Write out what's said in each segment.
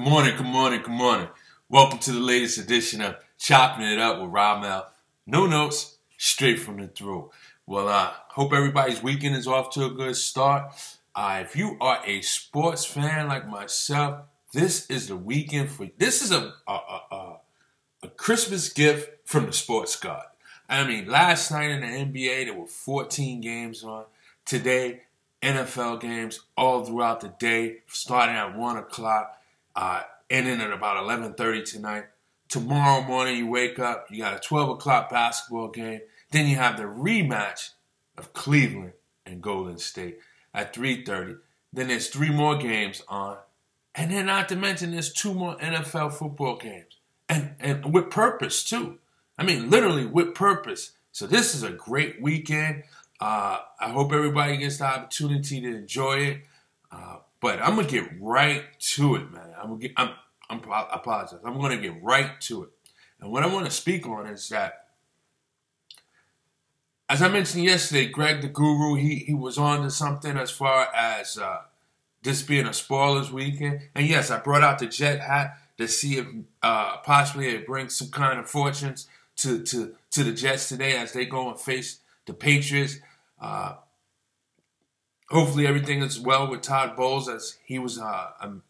morning, good morning, good morning. Welcome to the latest edition of Chopping It Up with Ramel. No notes, straight from the throat. Well, hope everybody's weekend is off to a good start. If you are a sports fan like myself, this is the weekend for you. This is a Christmas gift from the sports god. I mean, last night in the NBA, there were 14 games on. Today, NFL games all throughout the day, starting at 1 o'clock. Ending at about 11:30 tonight. Tomorrow morning you wake up, you got a 12 o'clock basketball game. Then you have the rematch of Cleveland and Golden State at 3:30. Then there's 3 more games on. And then not to mention there's 2 more NFL football games. And with purpose too. I mean, literally with purpose. So this is a great weekend. I hope everybody gets the opportunity to enjoy it. But I'm gonna get right to it, man. I apologize. I'm gonna get right to it. And what I want to speak on is that, as I mentioned yesterday, Greg the Guru, he was on to something as far as this being a spoilers weekend. And yes, I brought out the Jet hat to see if possibly it brings some kind of fortunes to the Jets today as they go and face the Patriots. Hopefully everything is well with Todd Bowles, as he was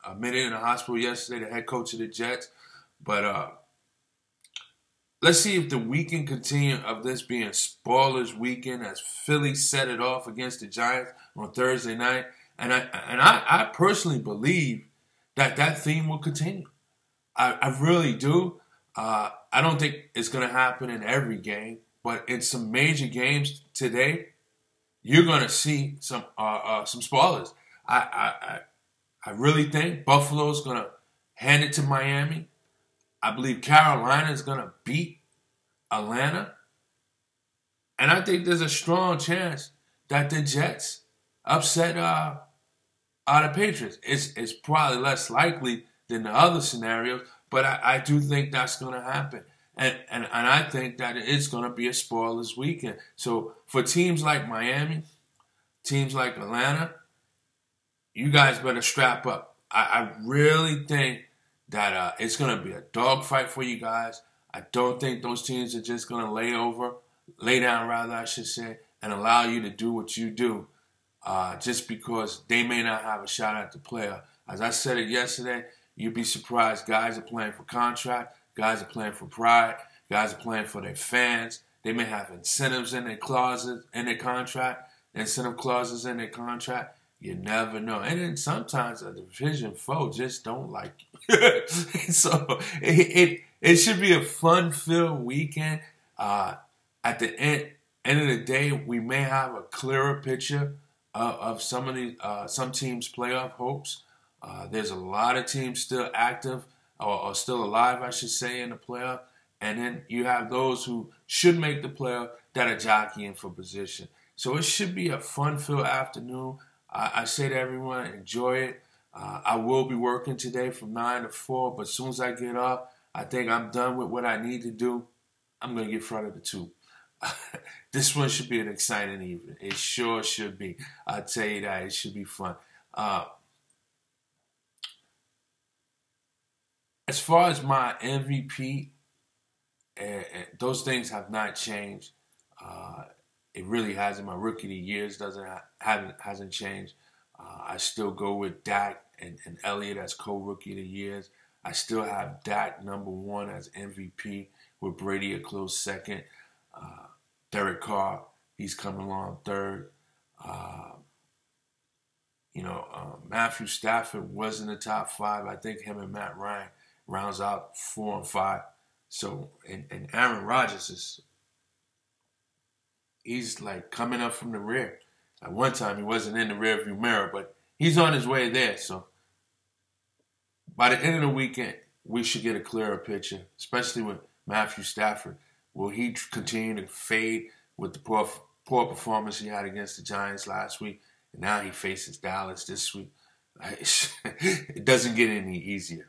admitted in the hospital yesterday, the head coach of the Jets. But let's see if the weekend continue of this being spoilers weekend as Philly set it off against the Giants on Thursday night. And I personally believe that theme will continue. I really do. I don't think it's going to happen in every game, but in some major games today, you're going to see some spoilers. I really think Buffalo's going to hand it to Miami. I believe Carolina is going to beat Atlanta. And I think there's a strong chance that the Jets upset the Patriots. It's probably less likely than the other scenarios, but I do think that's going to happen. And I think that it's going to be a spoilers weekend. So for teams like Miami, teams like Atlanta, you guys better strap up. I really think that it's going to be a dogfight for you guys. I don't think those teams are just going to lay down, I should say, and allow you to do what you do just because they may not have a shot at the playoff. As I said it yesterday, you'd be surprised. Guys are playing for contract. Guys are playing for pride. Guys are playing for their fans. They may have incentives in their clauses, in their contract, incentive clauses in their contract. You never know. And then sometimes a division foe just don't like you. So it should be a fun-filled weekend. At the end of the day, we may have a clearer picture of some teams' playoff hopes. There's a lot of teams still active, or still alive, I should say, in the playoff. And then you have those who should make the playoff that are jockeying for position. So it should be a fun-filled afternoon. I say to everyone, enjoy it. I will be working today from 9 to 4, but as soon as I get up, I think I'm done with what I need to do. I'm going to get in front of the tube. This one should be an exciting evening. It sure should be. I'll tell you that. It should be fun. As far as my MVP, those things have not changed. It really hasn't. My rookie of the years hasn't changed. I still go with Dak and Elliott as co-rookie of the years. I still have Dak number 1 as MVP with Brady a close second. Derek Carr, he's coming along third. Matthew Stafford was in the top 5. I think him and Matt Ryan rounds out 4 and 5. So, and Aaron Rodgers he's like coming up from the rear. At one time, he wasn't in the rearview mirror, but he's on his way there. So, by the end of the weekend, we should get a clearer picture, especially with Matthew Stafford. Will he continue to fade with the poor performance he had against the Giants last week? And now he faces Dallas this week. It doesn't get any easier.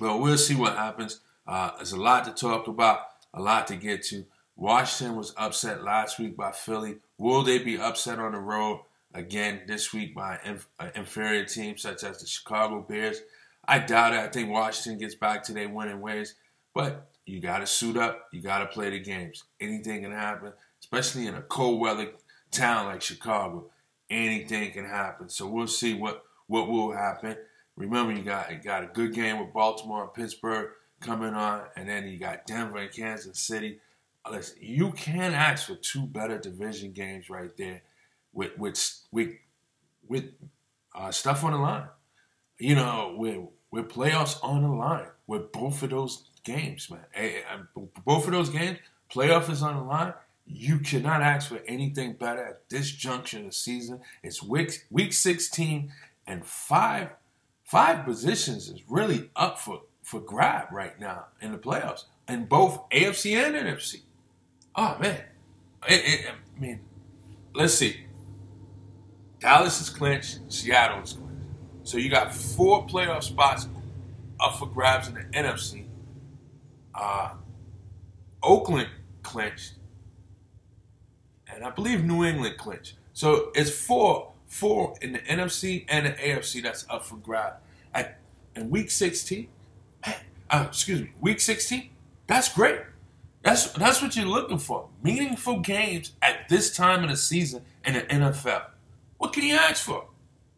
Well, we'll see what happens. There's a lot to talk about, a lot to get to. Washington was upset last week by Philly. Will they be upset on the road again this week by an inferior team such as the Chicago Bears? I doubt it. I think Washington gets back to their winning ways. But you got to suit up. You got to play the games. Anything can happen, especially in a cold weather town like Chicago. Anything can happen. So we'll see what will happen. Remember, you got a good game with Baltimore and Pittsburgh coming on, and then you got Denver and Kansas City. Listen, you can't ask for two better division games right there with stuff on the line. You know, with playoffs on the line with both of those games, man. Both of those games, playoff is on the line. You cannot ask for anything better at this junction of the season. It's week 16, and five positions is really up for grab right now in the playoffs, in both AFC and NFC. Oh, man. I mean, let's see. Dallas is clinched. Seattle is clinched. So you got 4 playoff spots up for grabs in the NFC. Oakland clinched. And I believe New England clinched. So it's four in the NFC and the AFC that's up for grab. In week 16, week 16, that's great. That's what you're looking for. Meaningful games at this time of the season in the NFL. What can you ask for?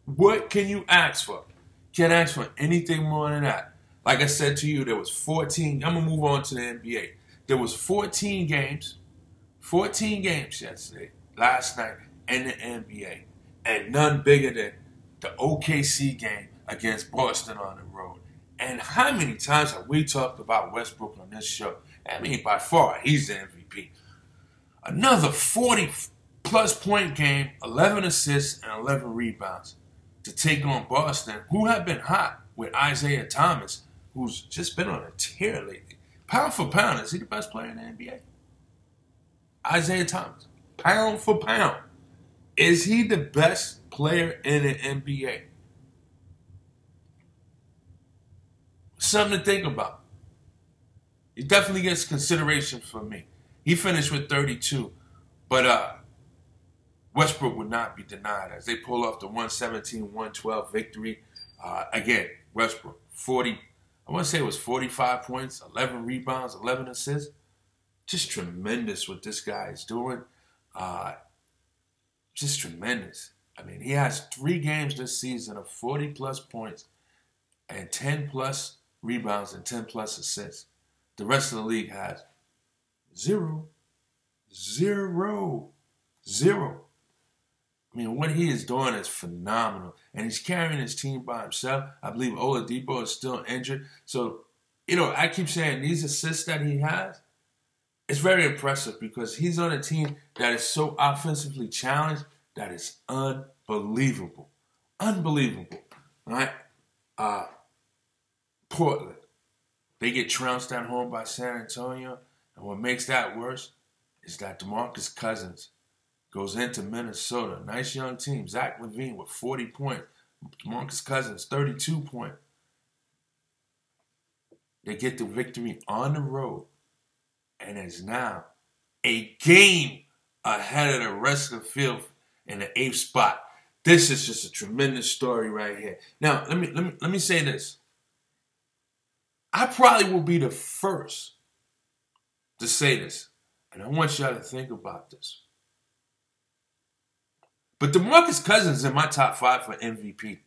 What can you ask for? Can't ask for anything more than that. Like I said to you, there was 14. I'm going to move on to the NBA. There was 14 games yesterday, last night in the NBA. And none bigger than the OKC game against Boston on the road. And how many times have we talked about Westbrook on this show? I mean, by far, he's the MVP. Another 40-plus point game, 11 assists, and 11 rebounds to take on Boston, who have been hot with Isaiah Thomas, who's just been on a tear lately. Pound for pound, is he the best player in the NBA? Isaiah Thomas, pound for pound. Is he the best player in the NBA? Something to think about. He definitely gets consideration for me. He finished with 32, but Westbrook would not be denied as they pull off the 117-112 victory. Again, Westbrook, 40, I want to say it was 45 points, 11 rebounds, 11 assists. Just tremendous what this guy is doing. Just tremendous. I mean, he has 3 games this season of 40-plus points and 10-plus rebounds and 10-plus assists. The rest of the league has 0. I mean, what he is doing is phenomenal. And he's carrying his team by himself. I believe Oladipo is still injured. So, you know, I keep saying these assists that he has, it's very impressive because he's on a team that is so offensively challenged that is unbelievable. Unbelievable. All right? Portland. They get trounced at home by San Antonio. And what makes that worse is that DeMarcus Cousins goes into Minnesota. Nice young team. Zach LaVine with 40 points. DeMarcus Cousins, 32 points. They get the victory on the road. And is now a game ahead of the rest of the field in the 8th spot. This is just a tremendous story right here. Now, let me say this. I probably will be the first to say this. And I want y'all to think about this. But DeMarcus Cousins is in my top 5 for MVP.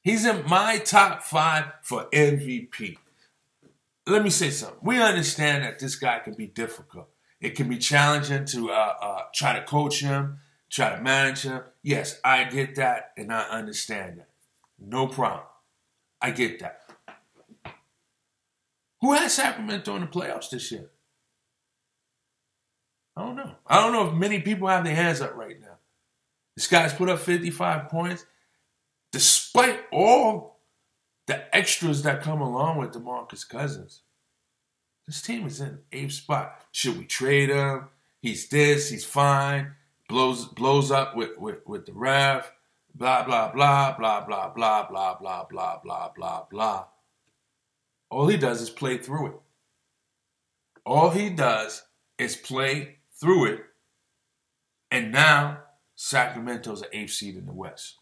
He's in my top 5 for MVP. Let me say something. We understand that this guy can be difficult. It can be challenging to try to coach him, try to manage him. Yes, I get that, and I understand that. No problem. I get that. Who has Sacramento in the playoffs this year? I don't know. I don't know if many people have their hands up right now. This guy's put up 55 points. Despite all the extras that come along with DeMarcus Cousins, this team is in 8th spot. Should we trade him? He's this. He's fine. Blows up with the ref. Blah, blah, blah, blah, blah, blah, blah, blah, blah, blah, blah, blah. All he does is play through it. All he does is play through it. And now Sacramento's an 8th seed in the West.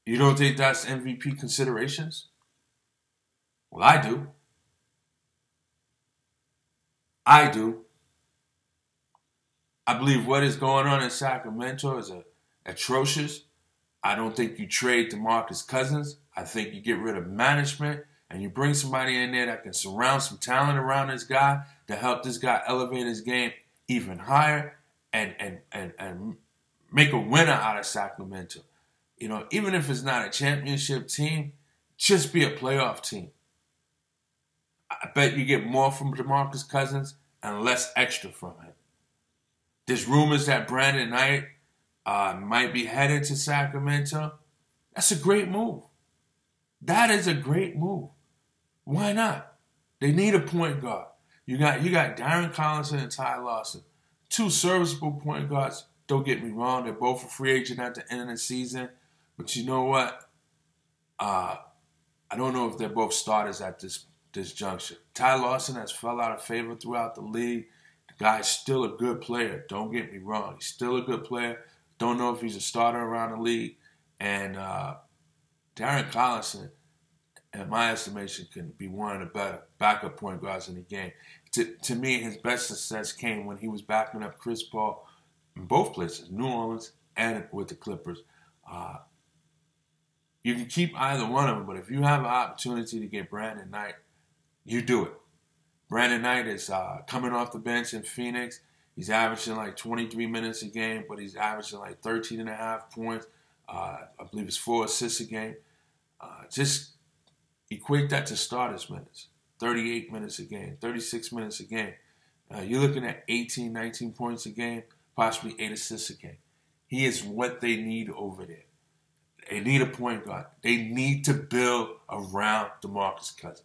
You don't think that's MVP considerations? Well, I do. I do. I believe what is going on in Sacramento is atrocious. I don't think you trade DeMarcus Cousins. I think you get rid of management and you bring somebody in there that can surround some talent around this guy to help this guy elevate his game even higher and make a winner out of Sacramento. You know, even if it's not a championship team, just be a playoff team. I bet you get more from DeMarcus Cousins and less extra from him. There's rumors that Brandon Knight might be headed to Sacramento. That's a great move. That is a great move. Why not? They need a point guard. You got Darren Collison and Ty Lawson. Two serviceable point guards. Don't get me wrong. They're both a free agent at the end of the season. But you know what? I don't know if they're both starters at this juncture. Ty Lawson has fell out of favor throughout the league. The guy's still a good player. Don't get me wrong. He's still a good player. Don't know if he's a starter around the league. And Darren Collison, in my estimation, can be one of the better backup point guards in the game. To me, his best success came when he was backing up Chris Paul in both places, New Orleans and with the Clippers. You can keep either one of them, but if you have an opportunity to get Brandon Knight, you do it. Brandon Knight is coming off the bench in Phoenix. He's averaging like 23 minutes a game, but he's averaging like 13 and a half points. I believe it's 4 assists a game. Just equate that to starters minutes. 38 minutes a game, 36 minutes a game. You're looking at 18, 19 points a game, possibly 8 assists a game. He is what they need over there. They need a point guard. They need to build around DeMarcus Cousins.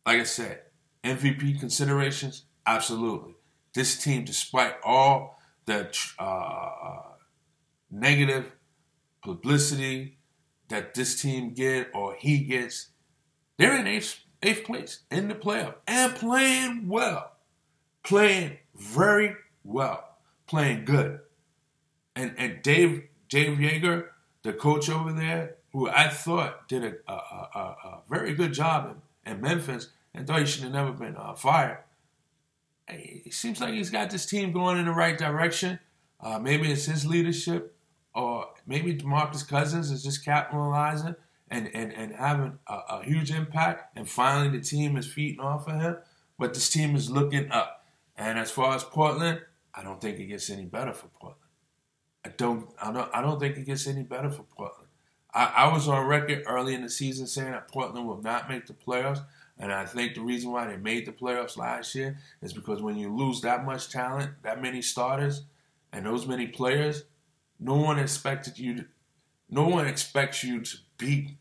Like I said, MVP considerations, absolutely. This team, despite all the negative publicity that this team get or he gets, they're in eighth place in the playoff and playing well, playing very well, playing good. And Dave Yeager, the coach over there, who I thought did a very good job in Memphis and thought he should have never been fired. It seems like he's got this team going in the right direction. Maybe it's his leadership, or maybe DeMarcus Cousins is just capitalizing and having a huge impact, and finally the team is feeding off of him. But this team is looking up. And as far as Portland, I don't think it gets any better for Portland. I don't think it gets any better for Portland. I was on record early in the season saying that Portland will not make the playoffs, and I think the reason why they made the playoffs last year is because when you lose that much talent, that many starters, and those many players, no one expects you to be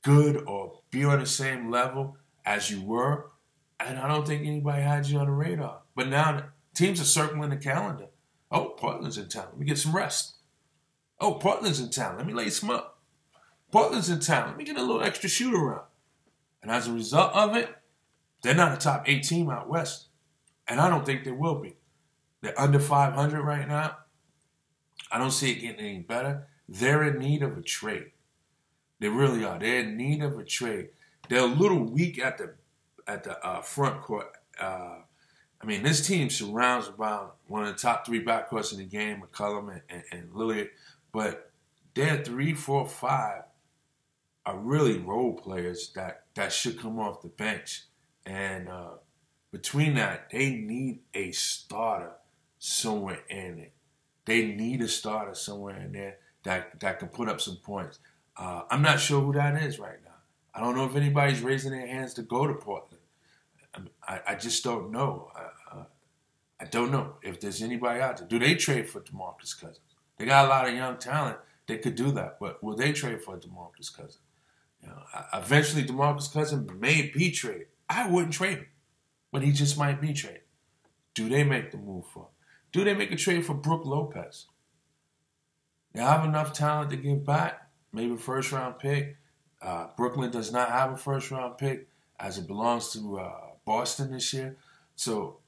good or be on the same level as you were, and I don't think anybody had you on the radar. But now teams are circling the calendar. Oh, Portland's in town. Let me get some rest. Oh, Portland's in town. Let me lace them up. Portland's in town. Let me get a little extra shoot around. And as a result of it, they're not a top 8 team out west. And I don't think they will be. They're under 500 right now. I don't see it getting any better. They're in need of a trade. They really are. They're in need of a trade. They're a little weak at the front court. This team surrounds around one of the top 3 backcourts in the game, McCollum and Lillard. But their 3, 4, 5 are really role players that should come off the bench. And between that, they need a starter somewhere in it. They need a starter somewhere in there that can put up some points. I'm not sure who that is right now. I don't know if anybody's raising their hands to go to Portland. I just don't know. I don't know if there's anybody out there. Do they trade for DeMarcus Cousins? They got a lot of young talent. They could do that. But will they trade for DeMarcus Cousins? Eventually, DeMarcus Cousins may be traded. I wouldn't trade him, but he just might be traded. Do they make the move for him? Do they make a trade for Brook Lopez? They have enough talent to give back. Maybe a first-round pick. Brooklyn does not have a first-round pick as it belongs to Boston this year. So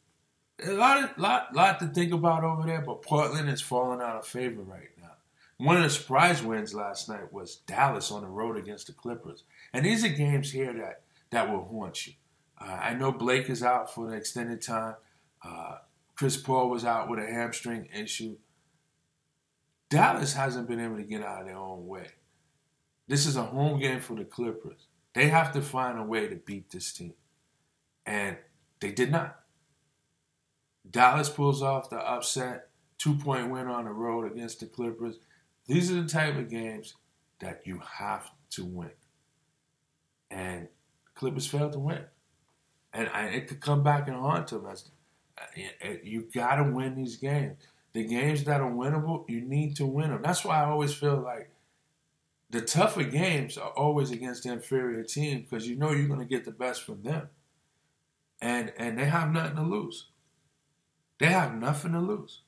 a lot to think about over there, but Portland is falling out of favor right now. One of the surprise wins last night was Dallas on the road against the Clippers. And these are games here that will haunt you. I know Blake is out for the extended time. Chris Paul was out with a hamstring issue. Dallas hasn't been able to get out of their own way. This is a home game for the Clippers. They have to find a way to beat this team. And they did not. Dallas pulls off the upset, 2-point win on the road against the Clippers. These are the type of games that you have to win. And the Clippers failed to win. And it could come back and haunt them. You got to win these games. The games that are winnable, you need to win them. That's why I always feel like the tougher games are always against the inferior team because you know you're going to get the best from them. And they have nothing to lose. They have nothing to lose.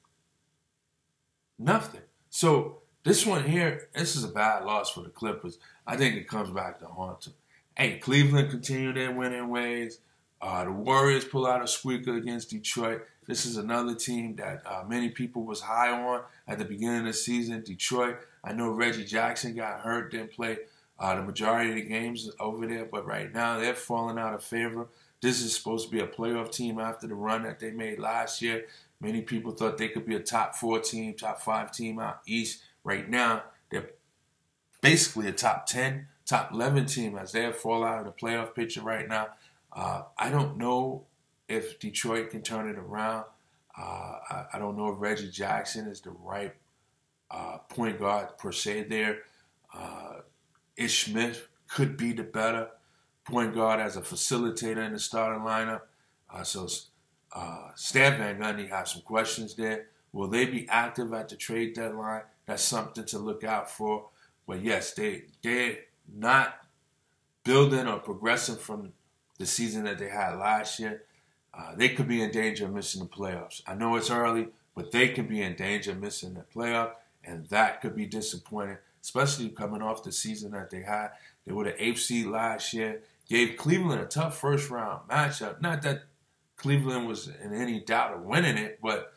Nothing. So this one here, this is a bad loss for the Clippers. I think it comes back to haunt them. Hey, Cleveland continue their winning ways. The Warriors pull out a squeaker against Detroit. This is another team that many people was high on at the beginning of the season. Detroit, I know Reggie Jackson got hurt, didn't play the majority of the games over there, but right now they're falling out of favor. This is supposed to be a playoff team after the run that they made last year. Many people thought they could be a top 4 team, top 5 team out east. Right now, they're basically a top 10, top 11 team as they fall out of the playoff picture right now. I don't know if Detroit can turn it around. I don't know if Reggie Jackson is the right point guard per se there. Ish Smith could be the better point guard as a facilitator in the starting lineup. So Stan Van Gundy has some questions there. Will they be active at the trade deadline? That's something to look out for. But yes, they're not building or progressing from the season that they had last year. They could be in danger of missing the playoffs. I know it's early, but they could be in danger of missing the playoff, and that could be disappointing, especially coming off the season that they had. They were the 8th seed last year, gave Cleveland a tough first-round matchup. Not that Cleveland was in any doubt of winning it, but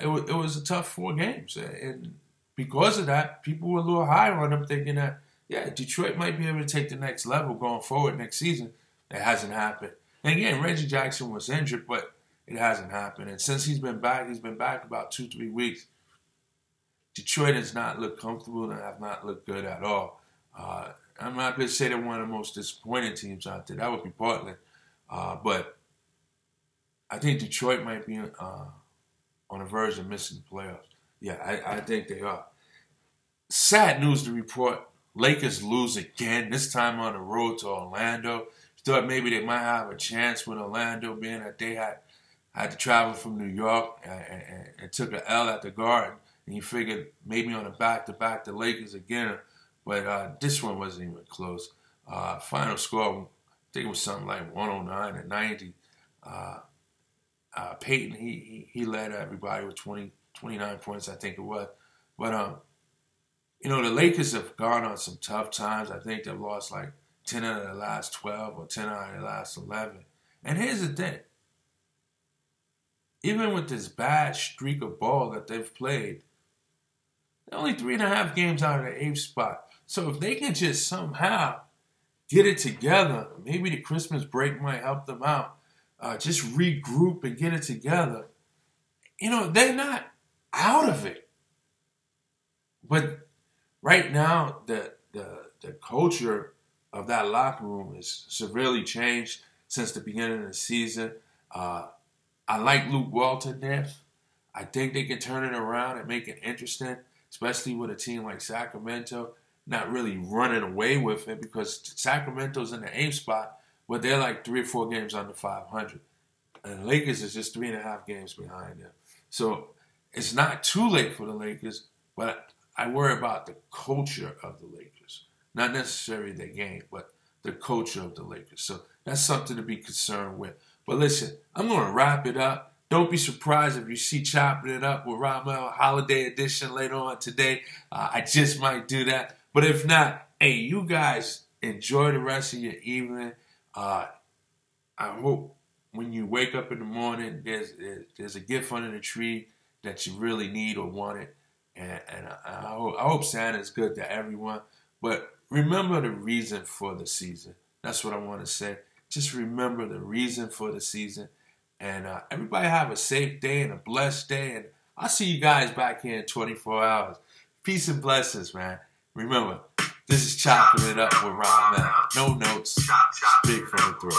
it was a tough 4 games. And because of that, people were a little higher on them, thinking that, yeah, Detroit might be able to take the next level going forward next season. It hasn't happened. And again, Reggie Jackson was injured, but it hasn't happened. And since he's been back about 2-3 weeks. Detroit has not looked comfortable and have not looked good at all. I'm not going to say they're one of the most disappointing teams out there. That would be Portland. But I think Detroit might be on the verge of missing the playoffs. Yeah, I think they are. Sad news to report. Lakers lose again, this time on the road to Orlando. Thought maybe they might have a chance with Orlando, being that they had to travel from New York and took an L at the Garden. And you figured maybe on a back-to-back the Lakers again. But this one wasn't even close. Final score, I think it was something like 109-90. Peyton, he led everybody with 29 points, I think it was. But, the Lakers have gone on some tough times. I think they've lost like 10 out of the last 12 or 10 out of the last 11. And here's the thing. Even with this bad streak of ball that they've played, they're only 3.5 games out of the 8th spot. So if they can just somehow get it together, maybe the Christmas break might help them out, just regroup and get it together, they're not out of it. But right now, the culture of that locker room is severely changed since the beginning of the season. I like Luke Walton there. I think they can turn it around and make it interesting, especially with a team like Sacramento not really running away with it because Sacramento's in the 8th spot, but they're like 3 or 4 games under 500. And the Lakers is just 3.5 games behind them. So it's not too late for the Lakers, but I worry about the culture of the Lakers. Not necessarily their game, but the culture of the Lakers. So that's something to be concerned with. But listen, I'm going to wrap it up. Don't be surprised if you see Chopping It Up with Ramel Holiday Edition later on today. I just might do that. But if not, hey, you guys enjoy the rest of your evening. I hope when you wake up in the morning, there's a gift under the tree that you really need or want it. And I hope Santa's good to everyone. But remember the reason for the season. That's what I want to say. Just remember the reason for the season. And everybody have a safe day and a blessed day. And I'll see you guys back here in 24 hours. Peace and blessings, man. Remember, this is Chopping It Up with Ramel. No notes. Big for the throat.